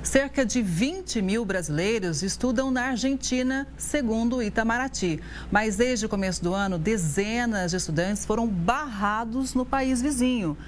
Cerca de 20 mil brasileiros estudam na Argentina, segundo o Itamaraty. Mas desde o começo do ano, dezenas de estudantes foram barrados no país vizinho.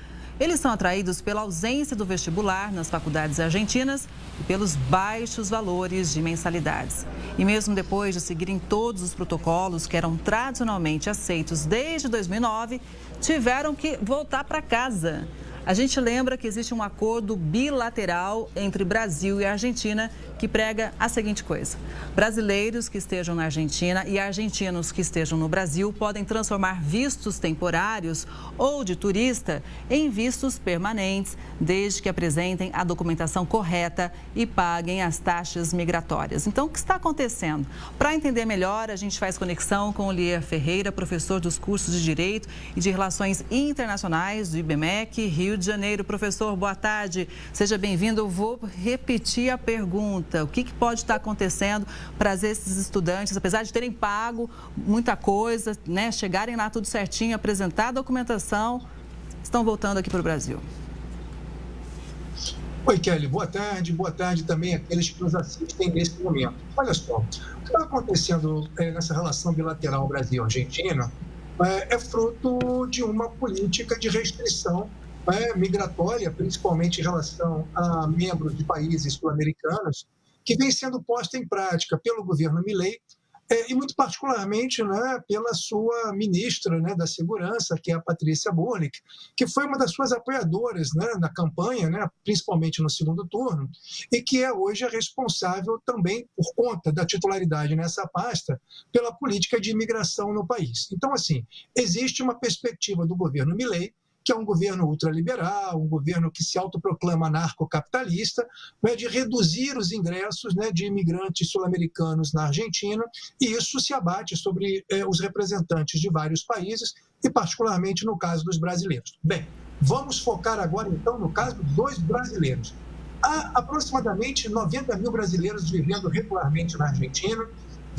Eles são atraídos pela ausência do vestibular nas faculdades argentinas e pelos baixos valores de mensalidades. E mesmo depois de seguirem todos os protocolos que eram tradicionalmente aceitos desde 2009, tiveram que voltar para casa. A gente lembra que existe um acordo bilateral entre Brasil e Argentina que prega a seguinte coisa: brasileiros que estejam na Argentina e argentinos que estejam no Brasil podem transformar vistos temporários ou de turista em vistos permanentes, desde que apresentem a documentação correta e paguem as taxas migratórias. Então, o que está acontecendo? Para entender melhor, a gente faz conexão com o Lier Ferreira, professor dos cursos de Direito e de Relações Internacionais do IBMEC, Rio de Janeiro. Professor, boa tarde, seja bem-vindo. Eu vou repetir a pergunta: o que pode estar acontecendo para esses estudantes, apesar de terem pago muita coisa, né, chegarem lá tudo certinho, apresentar a documentação, estão voltando aqui para o Brasil? Oi, Kelly, boa tarde também àqueles que nos assistem nesse momento. Olha só, o que está acontecendo nessa relação bilateral Brasil-Argentina é fruto de uma política de restrição migratória, principalmente em relação a membros de países sul-americanos, que vem sendo posta em prática pelo governo Milei e muito particularmente, né, pela sua ministra, né, da Segurança, que é a Patrícia Burnick, que foi uma das suas apoiadoras, né, na campanha, né, principalmente no segundo turno, e que é hoje a responsável também, por conta da titularidade nessa pasta, pela política de imigração no país. Então, assim, existe uma perspectiva do governo Milei, que é um governo ultraliberal, um governo que se autoproclama anarcocapitalista, né, de reduzir os ingressos, né, de imigrantes sul-americanos na Argentina, e isso se abate sobre os representantes de vários países, e particularmente no caso dos brasileiros. Bem, vamos focar agora, então, no caso dos brasileiros. Há aproximadamente 90 mil brasileiros vivendo regularmente na Argentina.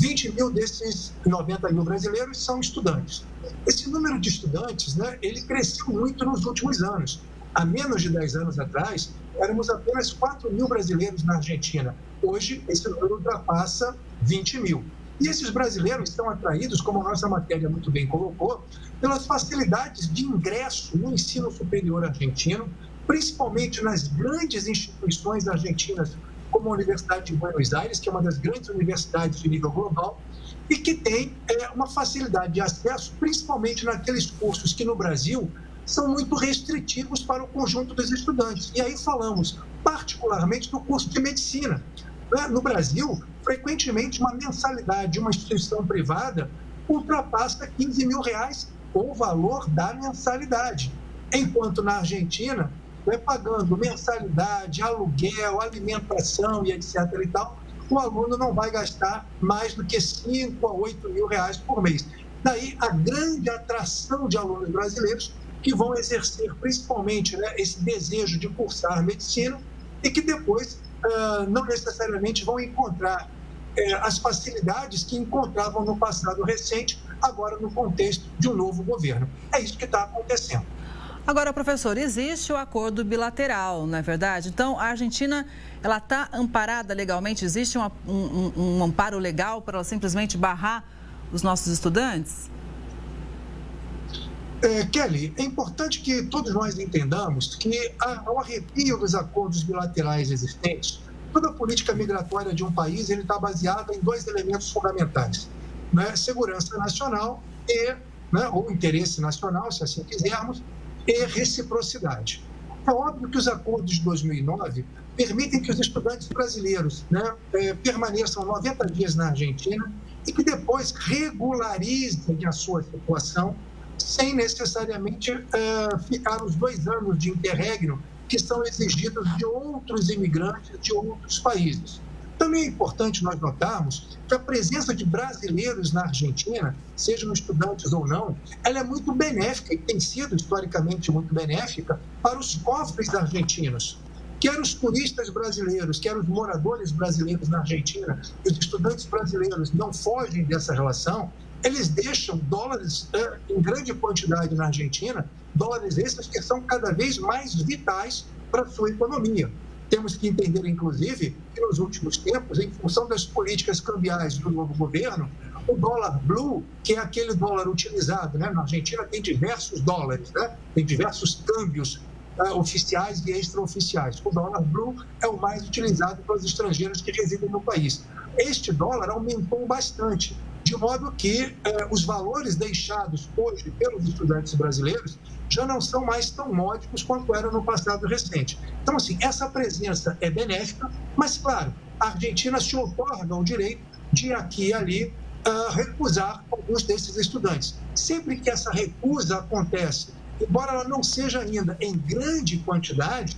20 mil desses 90 mil brasileiros são estudantes. Esse número de estudantes, né, ele cresceu muito nos últimos anos. Há menos de 10 anos atrás, éramos apenas 4 mil brasileiros na Argentina. Hoje, esse número ultrapassa 20 mil. E esses brasileiros estão atraídos, como a nossa matéria muito bem colocou, pelas facilidades de ingresso no ensino superior argentino, principalmente nas grandes instituições argentinas, como a Universidade de Buenos Aires, que é uma das grandes universidades de nível global, e que tem uma facilidade de acesso, principalmente naqueles cursos que no Brasil são muito restritivos para o conjunto dos estudantes. E aí falamos particularmente do curso de medicina. No Brasil, frequentemente uma mensalidade de uma instituição privada ultrapassa R$ 15 mil o valor da mensalidade, enquanto na Argentina, pagando mensalidade, aluguel, alimentação e etc. e tal, o aluno não vai gastar mais do que 5 a 8 mil reais por mês. Daí a grande atração de alunos brasileiros que vão exercer principalmente, né, esse desejo de cursar medicina e que depois não necessariamente vão encontrar as facilidades que encontravam no passado recente, agora no contexto de um novo governo. É isso que está acontecendo. Agora, professor, existe o acordo bilateral, não é verdade? Então, a Argentina, ela está amparada legalmente? Existe um amparo legal para ela simplesmente barrar os nossos estudantes? Kelly, é importante que todos nós entendamos que, ao arrepio dos acordos bilaterais existentes, toda a política migratória de um país está baseada em dois elementos fundamentais, né? Segurança nacional e, né, ou interesse nacional, se assim quisermos, e reciprocidade. É óbvio que os acordos de 2009 permitem que os estudantes brasileiros, né, permaneçam 90 dias na Argentina e que depois regularizem a sua situação sem necessariamente ficar os 2 anos de interregno que são exigidos de outros imigrantes de outros países. Também é importante nós notarmos que a presença de brasileiros na Argentina, sejam estudantes ou não, ela é muito benéfica e tem sido historicamente muito benéfica para os cofres argentinos. Quer os turistas brasileiros, quer os moradores brasileiros na Argentina, e os estudantes brasileiros não fogem dessa relação, eles deixam dólares em grande quantidade na Argentina, dólares esses que são cada vez mais vitais para a sua economia. Temos que entender, inclusive, que nos últimos tempos, em função das políticas cambiais do novo governo, o dólar blue, que é aquele dólar utilizado, né? Na Argentina tem diversos dólares, né? Tem diversos câmbios oficiais e extraoficiais. O dólar blue é o mais utilizado pelos estrangeiros que residem no país. Este dólar aumentou bastante, de modo que os valores deixados hoje pelos estudantes brasileiros já não são mais tão módicos quanto eram no passado recente. Então, assim, essa presença é benéfica, mas, claro, a Argentina se outorga o direito de aqui e ali recusar alguns desses estudantes. Sempre que essa recusa acontece, embora ela não seja ainda em grande quantidade,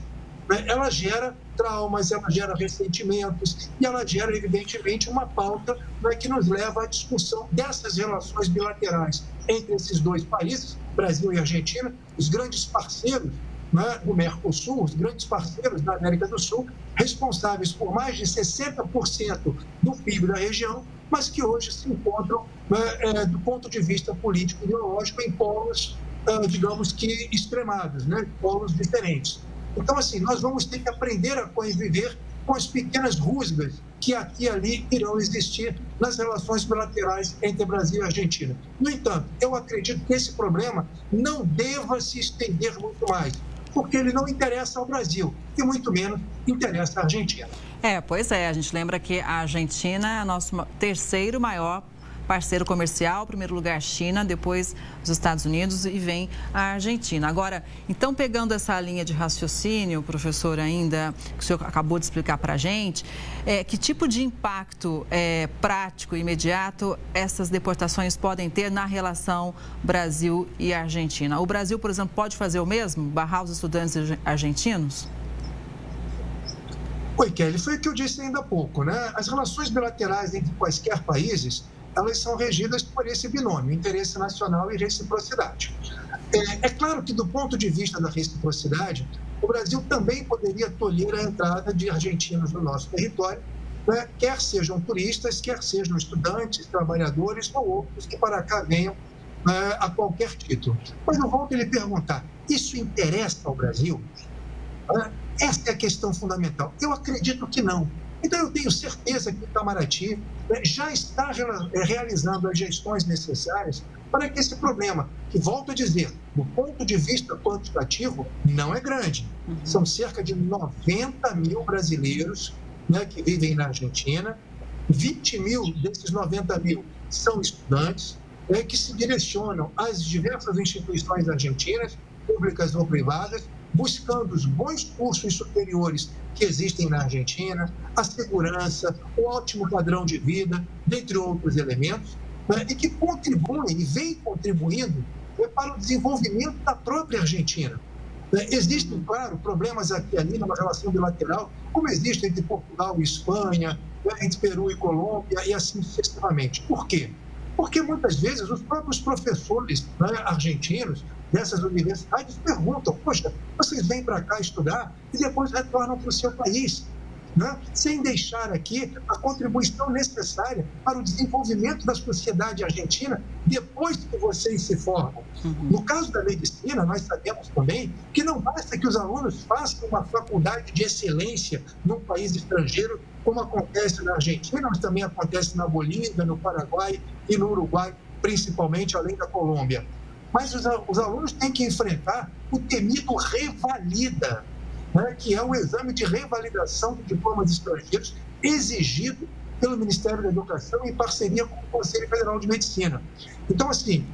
né, ela gera traumas, ela gera ressentimentos e ela gera, evidentemente, uma pauta, né, que nos leva à discussão dessas relações bilaterais entre esses dois países, Brasil e Argentina, os grandes parceiros, né, do Mercosul, os grandes parceiros da América do Sul, responsáveis por mais de 60% do PIB da região, mas que hoje se encontram, né, do ponto de vista político e ideológico, em polos, digamos que extremados, né, polos diferentes. Então, assim, nós vamos ter que aprender a conviver com as pequenas rusgas que aqui e ali irão existir nas relações bilaterais entre Brasil e Argentina. No entanto, eu acredito que esse problema não deva se estender muito mais, porque ele não interessa ao Brasil e muito menos interessa à Argentina. Pois é, a gente lembra que a Argentina é nosso terceiro maior parceiro comercial, primeiro lugar China, depois os Estados Unidos e vem a Argentina. Agora, então, pegando essa linha de raciocínio, professor, ainda, que o senhor acabou de explicar para a gente, que tipo de impacto prático e imediato essas deportações podem ter na relação Brasil e Argentina? O Brasil, por exemplo, pode fazer o mesmo? Barrar os estudantes argentinos? Oi, Kelly, foi o que eu disse ainda há pouco, né? As relações bilaterais entre quaisquer países, elas são regidas por esse binômio, interesse nacional e reciprocidade. É claro que, do ponto de vista da reciprocidade, o Brasil também poderia tolher a entrada de argentinos no nosso território, né? Quer sejam turistas, quer sejam estudantes, trabalhadores ou outros que para cá venham a qualquer título. Mas eu volto a lhe perguntar, isso interessa ao Brasil? Essa é a questão fundamental. Eu acredito que não. Então, eu tenho certeza que o Itamaraty já está realizando as gestões necessárias para que esse problema, que, volto a dizer, do ponto de vista quantitativo, não é grande. São cerca de 90 mil brasileiros, né, que vivem na Argentina. 20 mil desses 90 mil são estudantes, que se direcionam às diversas instituições argentinas, públicas ou privadas, buscando os bons cursos superiores que existem na Argentina, a segurança, o ótimo padrão de vida, dentre outros elementos, né, e que contribuem e vêm contribuindo para o desenvolvimento da própria Argentina. Existem, claro, problemas aqui e ali numa relação bilateral, como existe entre Portugal e Espanha, entre Peru e Colômbia, e assim sucessivamente. Por quê? Porque muitas vezes os próprios professores, né, argentinos dessas universidades perguntam: poxa, vocês vêm para cá estudar e depois retornam para o seu país, né, sem deixar aqui a contribuição necessária para o desenvolvimento da sociedade argentina depois que vocês se formam. No caso da medicina, nós sabemos também que não basta que os alunos façam uma faculdade de excelência num país estrangeiro, como acontece na Argentina, mas também acontece na Bolívia, no Paraguai e no Uruguai, principalmente, além da Colômbia. Mas os alunos têm que enfrentar o temido revalida, né, que é o exame de revalidação de diplomas estrangeiros exigido pelo Ministério da Educação em parceria com o Conselho Federal de Medicina. Então, assim,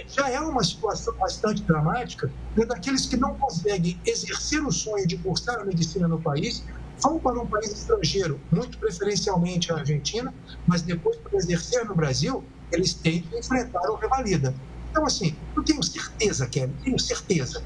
já é uma situação bastante dramática, né, daqueles que não conseguem exercer o sonho de cursar a medicina no país, vão para um país estrangeiro, muito preferencialmente a Argentina, mas depois, para exercer no Brasil, eles têm que enfrentar o revalida. Então, assim, eu tenho certeza, Kelly, tenho certeza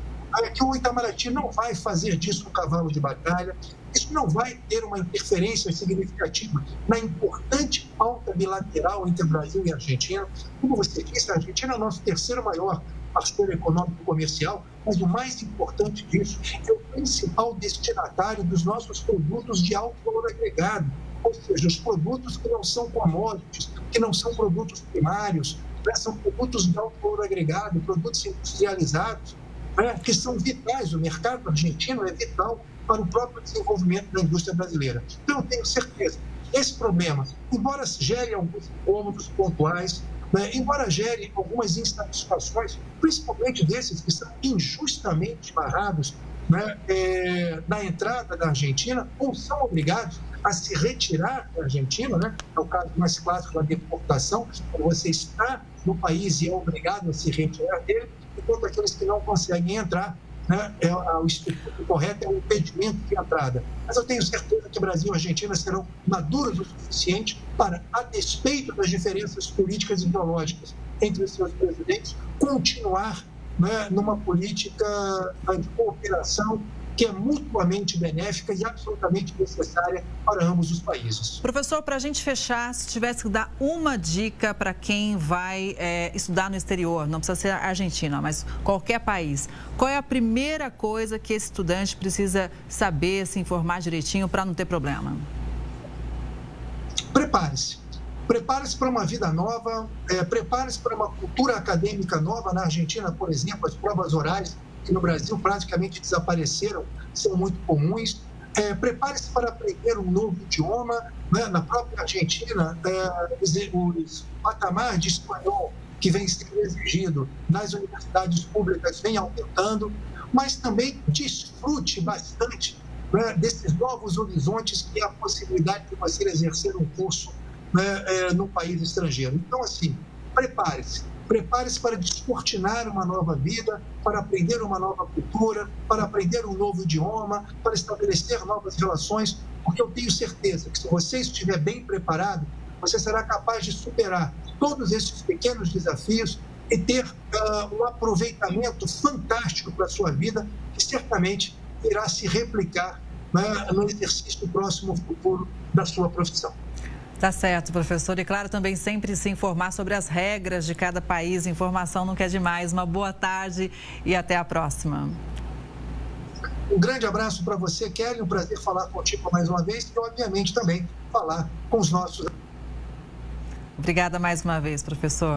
que o Itamaraty não vai fazer disso um cavalo de batalha, isso não vai ter uma interferência significativa na importante pauta bilateral entre Brasil e Argentina. Como você disse, a Argentina é o nosso terceiro maior parceiro econômico comercial, mas o mais importante disso é o principal destinatário dos nossos produtos de alto valor agregado, ou seja, os produtos que não são commodities, que não são produtos primários, são produtos de alto valor agregado, produtos industrializados, que são vitais. O mercado argentino é vital para o próprio desenvolvimento da indústria brasileira. Então, eu tenho certeza que esse problema, embora gere alguns incômodos pontuais, embora gere algumas insatisfações, principalmente desses que são injustamente barrados na entrada da Argentina, ou são obrigados a se retirar da Argentina, é o caso mais clássico da deportação, quando você está no país e é obrigado a se retirar dele, enquanto aqueles que não conseguem entrar, o instituto correto é o impedimento de entrada. Mas eu tenho certeza que Brasil e Argentina serão maduros o suficiente para, a despeito das diferenças políticas e ideológicas entre os seus presidentes, continuar numa política de cooperação que é mutuamente benéfica e absolutamente necessária para ambos os países. Professor, para a gente fechar, se tivesse que dar uma dica para quem vai estudar no exterior, não precisa ser a Argentina, mas qualquer país, qual é a primeira coisa que esse estudante precisa saber, se informar direitinho para não ter problema? Prepare-se. Prepare-se para uma vida nova, prepare-se para uma cultura acadêmica nova. Na Argentina, por exemplo, as provas orais, que no Brasil praticamente desapareceram, são muito comuns. Prepare-se para aprender um novo idioma. Na própria Argentina, os patamares de espanhol que vem sendo exigido nas universidades públicas vem aumentando, mas também desfrute bastante desses novos horizontes que é a possibilidade de você exercer um curso no país estrangeiro. Então, assim, prepare-se. Prepare-se para descortinar uma nova vida, para aprender uma nova cultura, para aprender um novo idioma, para estabelecer novas relações, porque eu tenho certeza que se você estiver bem preparado, você será capaz de superar todos esses pequenos desafios e ter um aproveitamento fantástico para a sua vida, que certamente irá se replicar no exercício próximo futuro da sua profissão. Tá certo, professor. E claro, também sempre se informar sobre as regras de cada país. Informação nunca é demais. Uma boa tarde e até a próxima. Um grande abraço para você, Kelly. Um prazer falar contigo mais uma vez e, obviamente, também falar com os nossos. Obrigada mais uma vez, professor.